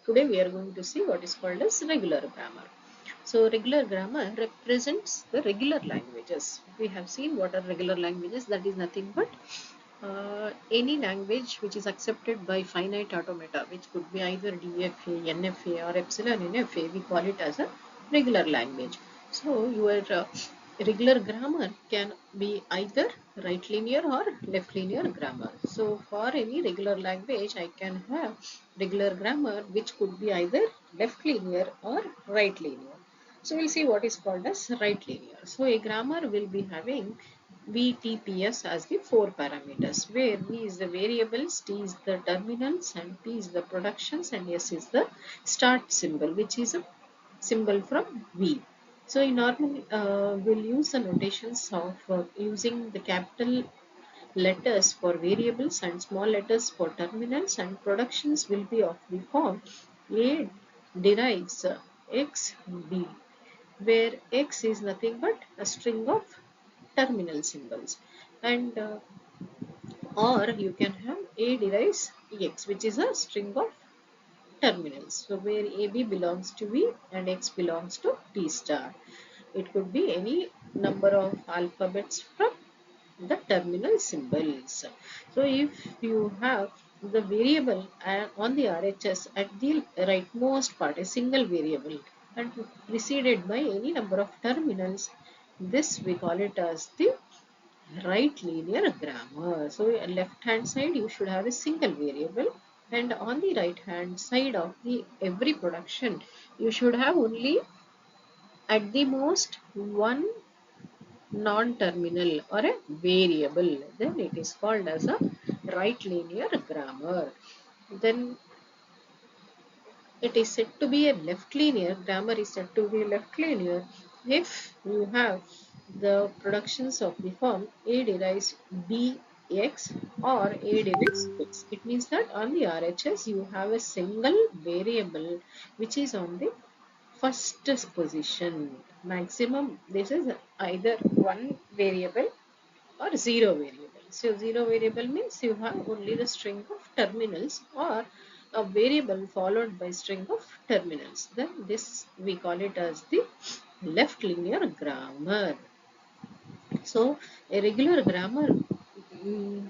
today we are going to see what is called as regular grammar. So regular grammar represents the regular languages. We have seen what are regular languages. That is nothing but any language which is accepted by finite automata, which could be either DFA, NFA or epsilon NFA. We call it as a regular language. So your regular grammar can be either right linear or left linear grammar. So for any regular language, I can have regular grammar which could be either left linear or right linear. So we'll see what is called as right linear. So a grammar will be having VTPS as the four parameters, where V is the variables, T is the terminals, and P is the productions, and S is the start symbol, which is a symbol from V. So in normal, we'll use the notations of using the capital letters for variables and small letters for terminals, and productions will be of the form A derives X B, where X is nothing but a string of terminal symbols, and or you can have A derives X, which is a string of terminals. So where AB belongs to V and X belongs to T star. It could be any number of alphabets from the terminal symbols. So if you have the variable on the RHS at the rightmost part, a single variable, and preceded by any number of terminals, this we call it as the right linear grammar. So left hand side you should have a single variable, and on the right hand side of the every production you should have only at the most one non-terminal or a variable. Then it is called as a right linear grammar. Then it is said to be a left linear grammar is said to be left linear if you have the productions of the form A derives bx or A derives x. It means that on the RHS you have a single variable which is on the first position. Maximum, this is either one variable or zero variable. So zero variable means you have only the string of terminals, or a variable followed by string of terminals. Then this we call it as the left linear grammar. So a regular grammar mm,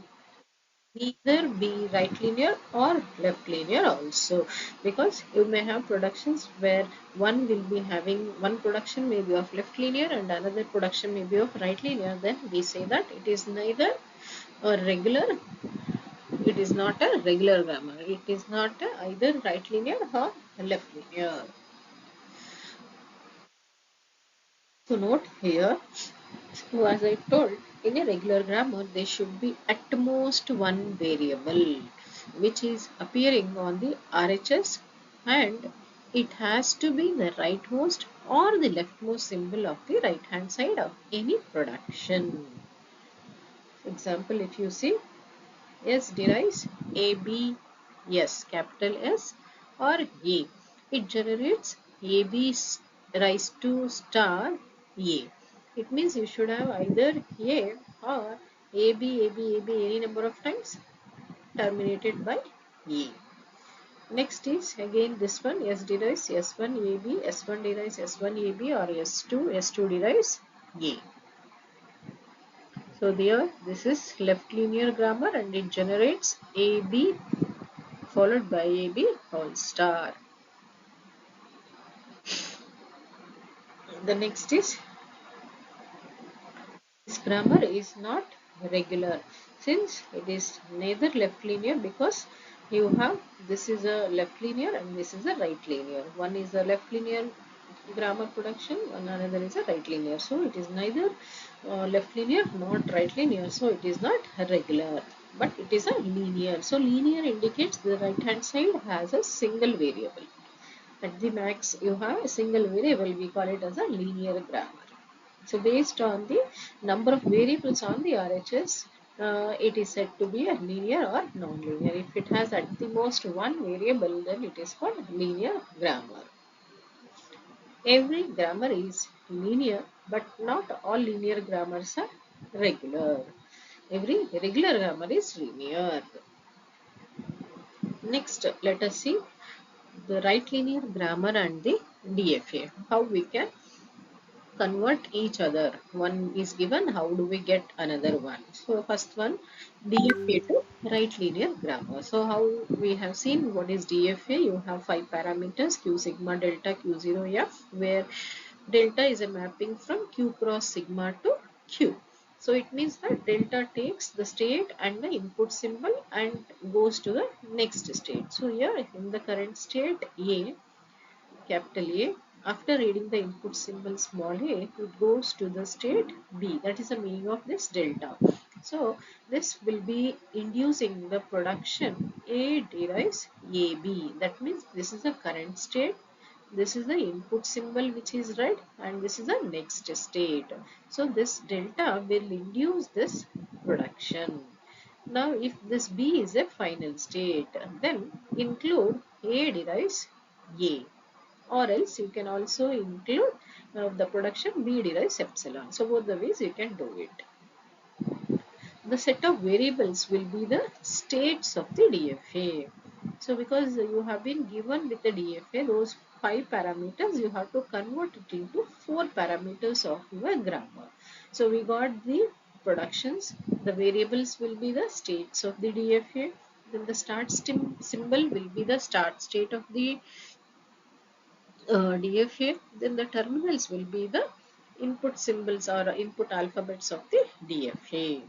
either be right linear or left linear also, because you may have productions where one will be having one production may be of left linear and another production may be of right linear. Then we say that it is neither a regular, it is not a regular grammar, it is not a either right linear or left linear. So note here, so as I told, in a regular grammar, there should be at most one variable which is appearing on the RHS, and it has to be the rightmost or the leftmost symbol of the right hand side of any production. For example, if you see S derives AB, yes, capital S or A, it generates AB raised to star A. It means you should have either A or AB, AB, AB any number of times terminated by A. Next is again this one, S derives S1 AB, S1 derives S1 AB, or S2, S2 derives A. So there, this is left linear grammar and it generates AB followed by AB whole star. The next is, this grammar is not regular since it is neither left linear, because you have this is a left linear and this is a right linear. One is a left linear grammar production and another is a right linear. So it is neither left linear not right linear. So it is not regular, but it is a linear. So linear indicates the right hand side has a single variable. At the max you have a single variable, we call it as a linear grammar. So based on the number of variables on the RHS, it is said to be a linear or non-linear. If it has at the most one variable, then it is called linear grammar. Every grammar is linear, but not all linear grammars are regular. Every regular grammar is linear. Next, let us see the right linear grammar and the DFA. How we can convert each other. One is given, how do we get another one? So first one, DFA to right linear grammar. So how we have seen what is DFA? You have 5 parameters, Q sigma delta Q0 F, where delta is a mapping from Q cross sigma to Q. So it means that delta takes the state and the input symbol and goes to the next state. So here in the current state A, capital A, after reading the input symbol small a, it goes to the state B. That is the meaning of this delta. So this will be inducing the production A derives AB. That means this is the current state. This is the input symbol which is right, and this is the next state. So this delta will induce this production. Now if this B is a final state, then include A derives A, or else you can also include the production B derives epsilon. So both the ways you can do it. The set of variables will be the states of the DFA. So because you have been given with the DFA those 5 parameters, you have to convert it into 4 parameters of your grammar. So we got the productions, the variables will be the states of the DFA, then the start symbol will be the start state of the DFA, then the terminals will be the input symbols or input alphabets of the DFA.